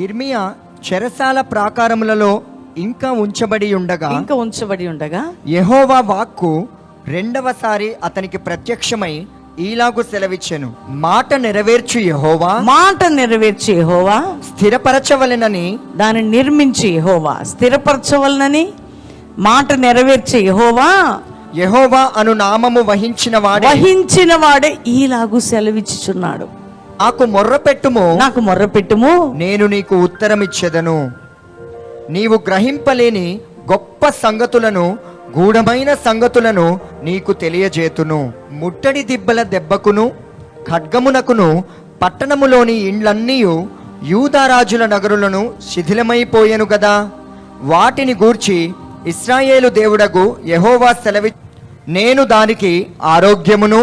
యిర్మీయా చెరసాల ప్రాకారములలో ఇంకా ఉంచబడి ఉండగా యెహోవా వాక్కు రెండవసారి అతనికి ప్రత్యక్షమై ఈలాగు సెలవిచ్చెను, మాట నెరవేర్చు యెహోవా స్థిరపరచవలెనని, దానిని నిర్మించి యెహోవా స్థిరపరచవలనని, మాట నెరవేర్చే యెహోవా అను నామము వహించిన వాడే ఈలాగు సెలవిచ్చుచున్నాడు. నాకు మొర్రపెట్టుము, నేను నీకు ఉత్తరమిచ్చెదను. నీవు గ్రహింపలేని గొప్ప సంగతులను, గూఢమైన సంగతులను నీకు తెలియజేతును. ముట్టడి దిబ్బల దెబ్బకును ఖడ్గమునకును పట్టణములోని ఇండ్లన్నీయు యూదారాజుల నగరులను శిథిలమైపోయెను గదా. వాటిని గూర్చి ఇశ్రాయేలు దేవుడగు యెహోవా సెలవి, నేను దానికి ఆరోగ్యమును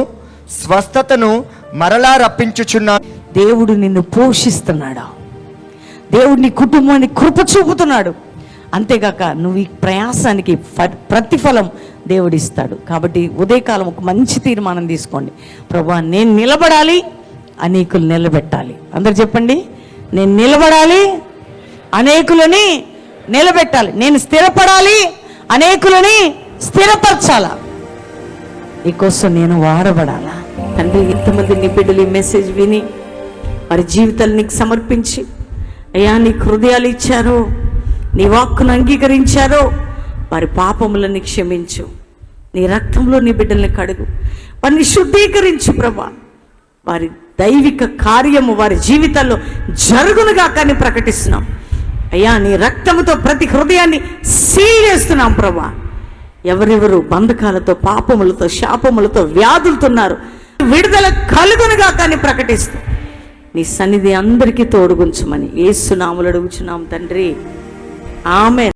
స్వస్థతను మరలా రప్పించుచున్నా. దేవుడు నిన్ను పోషిస్తున్నాడు. దేవుడు నీ కుటుంబాన్ని కృప చూపుతున్నాడు. అంతేగాక నువ్వు ఈ ప్రయాసానికి ప్రతిఫలం దేవుడిస్తాడు. కాబట్టి ఉదయకాలం ఒక మంచి తీర్మానం తీసుకోండి. ప్రభువా, నేను నిలబడాలి, అనేకులు నిలబెట్టాలి. అందరు చెప్పండి, నేను నిలబడాలి, అనేకులని నిలబెట్టాలి. నేను స్థిరపడాలి, అనేకులని స్థిరపరచాలా. నీకోసం నేను వాడబడాలా. తండ్రి, ఇంతమంది నీ బిడ్డలు ఈ మెసేజ్ విని వారి జీవితాలు నీకు సమర్పించి, అయ్యా నీకు హృదయాలు ఇచ్చారో, నీ వాక్కును అంగీకరించారో, వారి పాపములని క్షమించు. నీ రక్తంలో నీ బిడ్డల్ని కడుగు, వారిని శుద్ధీకరించు ప్రభా. వారి దైవిక కార్యము వారి జీవితాల్లో జరుగునుగా కానీ ప్రకటిస్తున్నాం. అయ్యా, నీ రక్తముతో ప్రతి హృదయాన్ని సీల్ చేస్తున్నాం ప్రభా. ఎవరెవరు బంధకాలతో, పాపములతో, శాపములతో, వ్యాధులుతున్నారు, విడుదల కలుగునుగా కానీ ప్రకటిస్తూ నీ సన్నిధి అందరికీ తోడుగుంచమని యేసు నామములో అడుగుచున్నాం తండ్రి, ఆమేన్.